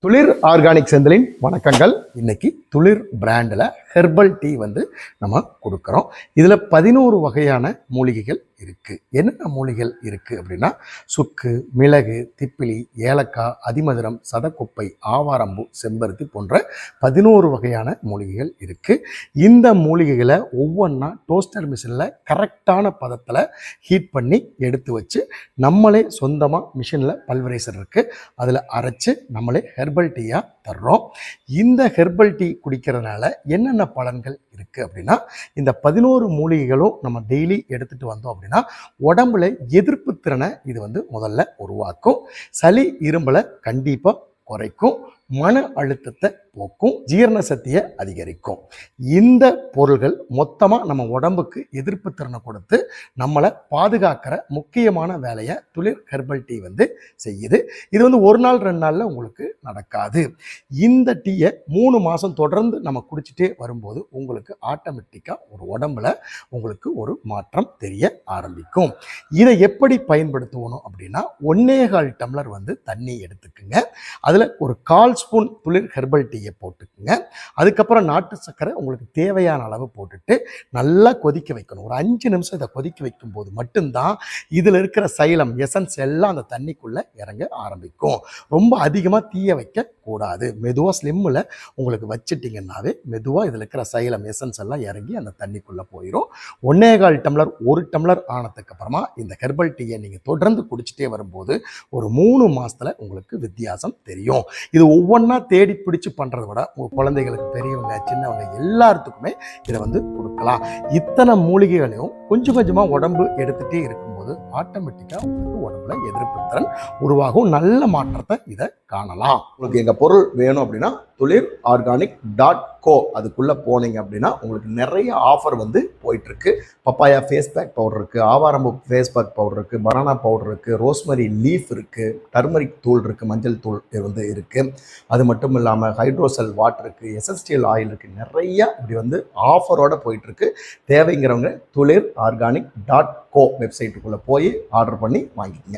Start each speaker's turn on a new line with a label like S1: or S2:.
S1: துளிர் ஆர்கானிக் செந்திலின் வணக்கங்கள். இன்னைக்கு துளிர் பிராண்டில் ஹெர்பல் டீ நம்ம கொடுக்குறோம். இதில் 11 வகையான மூலிகைகள் இருக்குது. என்னென்ன மூலிகைகள் இருக்குது அப்படின்னா சுக்கு, மிளகு, திப்பிலி, ஏலக்காய், அதிமதுரம், சதக்குப்பை, ஆவாரம்பூ, செம்பருத்தி போன்ற 11 வகையான மூலிகைகள் இருக்குது. இந்த மூலிகைகளை ஒவ்வொன்றா டோஸ்டர் மிஷினில் கரெக்டான பதத்தில் ஹீட் பண்ணி எடுத்து வச்சு நம்மளே சொந்தமாக மிஷினில் பல்வரைசர் இருக்குது, அதில் அரைச்சி நம்மளே ஹெர்பல் டீயாக தர்றோம். இந்த ஹெர்பல் டீ குடிக்கிறதுனால என்னென்ன பலன்கள் இருக்குது அப்படின்னா, இந்த 11 மூலிகைகளும் நம்ம டெய்லி எடுத்துகிட்டு வந்தோம் அப்படின்னா உடம்புல எதிர்ப்பு திறனை இது முதல்ல உருவாக்கும். சளி இரும்பலை கண்டிப்பாக குறைக்கும், மன அழுத்தத்தை போக்கும், ஜீரண சக்தியை அதிகரிக்கும். இந்த பொருள்கள் மொத்தமாக நம்ம உடம்புக்கு எதிர்ப்பு திறனை கொடுத்து நம்மளை பாதுகாக்கிற முக்கியமான வேலையை துளிர் ஹெர்பல் டீ செய்யுது. இது ஒரு நாள் 2 நாளில் உங்களுக்கு நடக்காது. இந்த டீயை 3 மாதம் தொடர்ந்து நம்ம குடிச்சிட்டே வரும்போது உங்களுக்கு ஆட்டோமேட்டிக்காக ஒரு உடம்புல உங்களுக்கு ஒரு மாற்றம் தெரிய ஆரம்பிக்கும். இதை எப்படி பயன்படுத்துவணும் அப்படின்னா 1.25 டம்ளர் தண்ணி எடுத்துக்குங்க. அதில் ஒரு 1/4 ஸ்பூன் துளிர் ஹெர்பல் டீயை போட்டுக்குங்க. அதுக்கப்புறம் நாட்டு சர்க்கரை உங்களுக்கு தேவையான அளவு போட்டுட்டு நல்லா கொதிக்க வைக்கணும். ஒரு 5 நிமிஷம் இதை கொதிக்க வைக்கும் போது மட்டும்தான் இதில் இருக்கிற சைலம் எசன்ஸ் எல்லாம் அந்த தண்ணிக்குள்ளே இறங்க ஆரம்பிக்கும். ரொம்ப அதிகமாக தீய வைக்க கூடாது. மெதுவாக ஸ்லிம்மில் உங்களுக்கு வச்சுட்டிங்கன்னாவே மெதுவாக இதில் இருக்கிற சைலம் எசன்ஸ் எல்லாம் இறங்கி அந்த தண்ணிக்குள்ளே போயிடும். 1.25 டம்ளர் 1 டம்ளர் ஆனதுக்கு அப்புறமா இந்த ஹெர்பல் டீயை நீங்கள் தொடர்ந்து குடிச்சிட்டே வரும்போது ஒரு 3 மாதத்தில் உங்களுக்கு வித்தியாசம் தெரியும். இது ஒவ்வொன்றா தேடி பிடிச்சு பண்ணுறத விட உங்கள் குழந்தைகளுக்கு, பெரியவங்க, சின்னவங்க எல்லாத்துக்குமே இதை கொடுக்கலாம். இத்தனை மூலிகைகளையும் கொஞ்சம் கொஞ்சமாக உடம்பு எடுத்துகிட்டே இருக்கும்போது ஆட்டோமேட்டிக்காக உங்களுக்கு உடம்புல எதிர்ப்பு திறன் உருவாகும். நல்ல மாற்றத்தை இதை காணலாம். உங்களுக்கு எங்கள் பொருள் வேணும் அப்படின்னா துளிர் ஆர்கானிக் .co அதுக்குள்ளே போனீங்க அப்படின்னா உங்களுக்கு நிறைய ஆஃபர் போயிட்டுருக்கு. பப்பாயா ஃபேஸ் பேக் பவுடர் இருக்குது, ஆவாரம்பூ ஃபேஸ் பேக் பவுடர் இருக்குது, பனானா பவுடர் இருக்குது, ரோஸ்மரி லீஃப் இருக்குது, டர்மரிக் தூள் இருக்குது, மஞ்சள் தூள் இருக்குது. அது மட்டும் இல்லாமல் ஹைட்ரோசெல் வாட்டர் இருக்குது, எஸ்எஸ்டிஎல் ஆயில் இருக்குது. நிறைய இப்படி ஆஃபரோடு போயிட்டுருக்கு. தேவைங்கிறவங்க துளிர் ஆர்கானிக் .co வெப்சைட்டுக்குள்ளே போய் ஆர்டர் பண்ணி வாங்கிக்கோங்க.